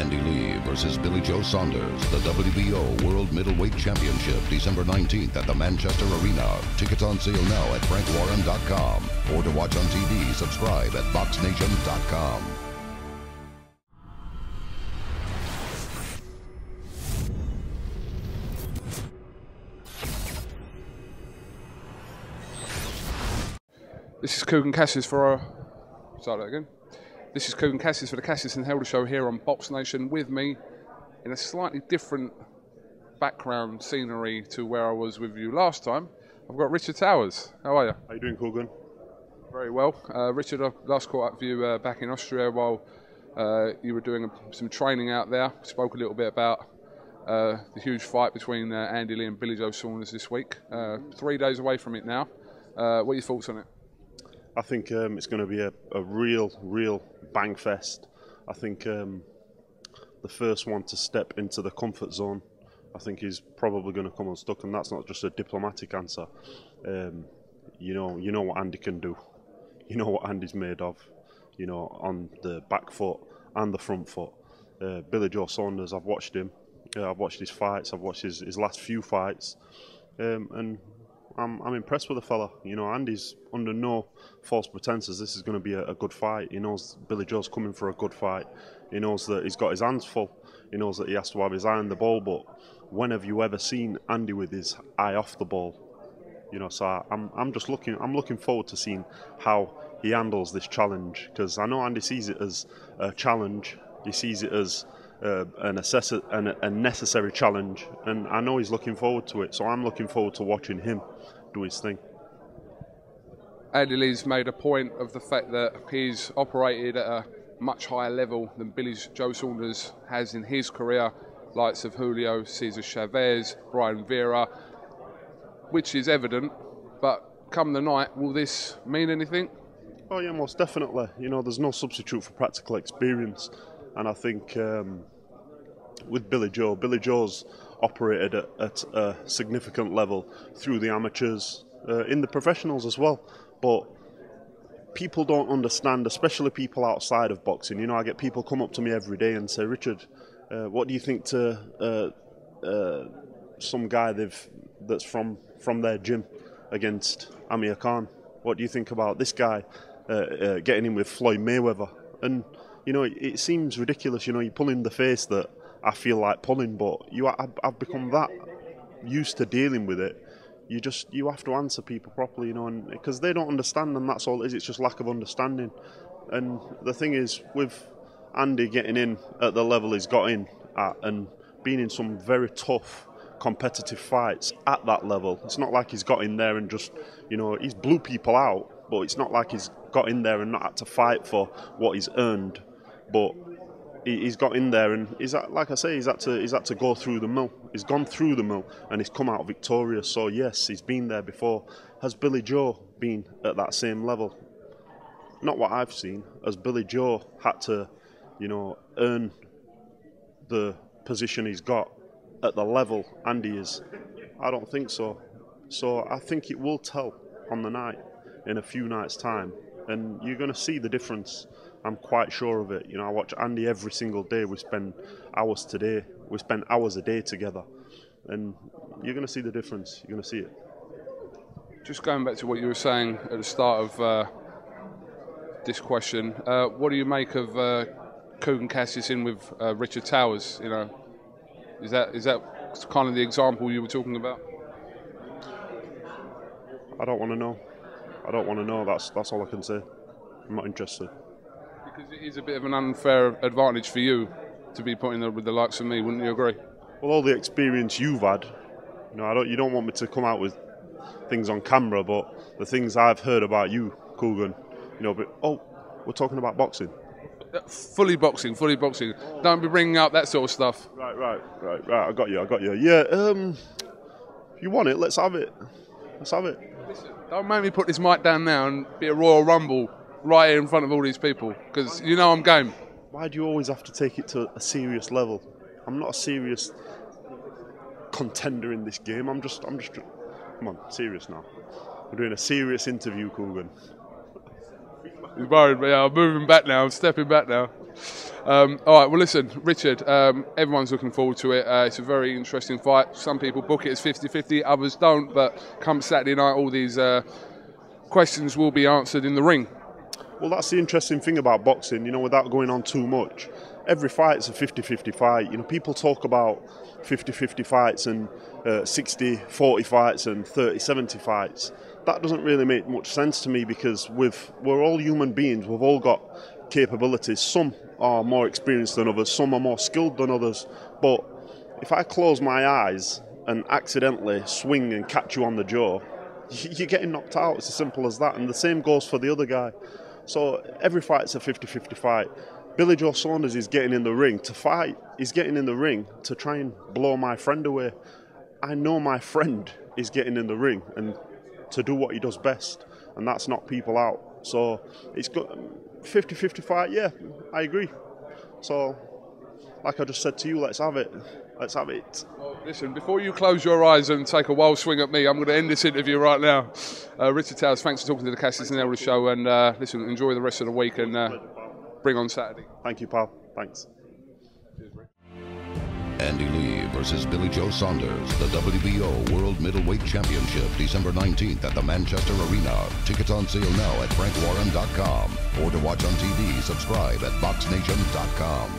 Andy Lee versus Billy Joe Saunders, the WBO World Middleweight Championship, December 19th at the Manchester Arena. Tickets on sale now at frankwarren.com. Or to watch on TV, subscribe at BoxNation.com. This is KUGAN CASSIUS for our... Start that again. This is KUGAN CASSIUS for the CASSIUS and Helder Show here on BoxNation. With me, in a slightly different background scenery to where I was with you last time, I've got Richard Towers. How are you? How you doing, KUGAN? Very well. Richard, I last caught up with you back in Austria while you were doing some training out there. Spoke a little bit about the huge fight between Andy Lee and Billy Joe Saunders this week. 3 days away from it now. What are your thoughts on it? I think it's going to be a real bang fest. I think the first one to step into the comfort zone, I think is probably going to come unstuck, and that's not just a diplomatic answer. You know what Andy can do. You know what Andy's made of. You know, on the back foot and the front foot. Billy Joe Saunders, I've watched him. I've watched his fights. I've watched his last few fights, and I'm impressed with the fella. You know, Andy's under no false pretenses. This is going to be a good fight. He knows Billy Joe's coming for a good fight. He knows that he's got his hands full. He knows that he has to have his eye on the ball. But when have you ever seen Andy with his eye off the ball? You know, so I'm looking forward to seeing how he handles this challenge, because I know Andy sees it as a challenge. He sees it as a necessary challenge, and I know he's looking forward to it. So I'm looking forward to watching him do his thing. Andy Lee's made a point of the fact that he's operated at a much higher level than Billy Joe Saunders has in his career, likes of Julio Cesar Chavez, Brian Vera, which is evident. But come the night, will this mean anything? Oh yeah, most definitely. You know, there's no substitute for practical experience, and I think with Billy Joe's operated at a significant level through the amateurs, in the professionals as well. But people don't understand, especially people outside of boxing. You know, I get people come up to me every day and say, Richard, what do you think to some guy that's from their gym against Amir Khan? What do you think about this guy getting in with Floyd Mayweather? And you know, it seems ridiculous. You know, you're pulling the face that I feel like pulling, but I've become that used to dealing with it. You have to answer people properly, you know, and because they don't understand, and that's all it is. It's just lack of understanding. And the thing is, with Andy getting in at the level he's got in at, and being in some very tough competitive fights at that level, it's not like he's got in there and just, you know, he's blew people out, but it's not like he's got in there and not had to fight for what he's earned. But he's got in there, and like I say, he's had to go through the mill. He's gone through the mill, and he's come out victorious. So yes, he's been there before. Has Billy Joe been at that same level? Not what I've seen. Has Billy Joe had to, you know, earn the position he's got at the level Andy is? I don't think so. So I think it will tell on the night, in a few nights' time, and you're going to see the difference. I'm quite sure of it. You know, I watch Andy every single day. We spend hours a day together, and you're going to see the difference. You're going to see it. Just going back to what you were saying at the start of this question, what do you make of KUGAN CASSIUS in with Richard Towers? You know, is that kind of the example you were talking about? I don't want to know. I don't want to know. That's all I can say. I'm not interested. Because it is a bit of an unfair advantage for you to be putting there with the likes of me, wouldn't you agree? Well, all the experience you've had, you know, you don't want me to come out with things on camera, but the things I've heard about you, KUGAN, you know, but we're talking about boxing. Fully boxing. Don't be bringing up that sort of stuff. Right. I got you. Yeah. You want it? Let's have it. Listen, don't make me put this mic down now and be a Royal Rumble right here in front of all these people, because you know I'm game. Why do you always have to take it to a serious level? I'm not a serious contender in this game. I'm just. Come on, serious now. We're doing a serious interview, KUGAN. He's worried, but yeah, I'm moving back now. I'm stepping back now. All right, well, listen, Richard, everyone's looking forward to it. It's a very interesting fight. Some people book it as 50-50, others don't, but come Saturday night, all these questions will be answered in the ring. Well, that's the interesting thing about boxing, you know, without going on too much. Every fight's a 50-50 fight. You know, people talk about 50-50 fights and 60-40 fights and 30-70 fights. That doesn't really make much sense to me because we're all human beings. We've all got capabilities. Some are more experienced than others. Some are more skilled than others. But if I close my eyes and accidentally swing and catch you on the jaw, you're getting knocked out. It's as simple as that. And the same goes for the other guy. So every fight's a 50-50 fight. Billy Joe Saunders is getting in the ring to fight. He's getting in the ring to try and blow my friend away. I know my friend is getting in the ring and to do what he does best, and that's knock people out. So it's got 50-50 fight, yeah, I agree. So, like I just said to you, let's have it. Let's have it. Well, listen, before you close your eyes and take a wild swing at me, I'm going to end this interview right now. Richard Towers, thanks for talking to the CASSIUS and Elders show, and listen, enjoy the rest of the week and bring on Saturday. Thank you, pal. Thanks. Andy Lee versus Billy Joe Saunders, the WBO World Middleweight Championship, December 19th at the Manchester Arena. Tickets on sale now at frankwarren.com. Or to watch on TV, subscribe at BoxNation.com.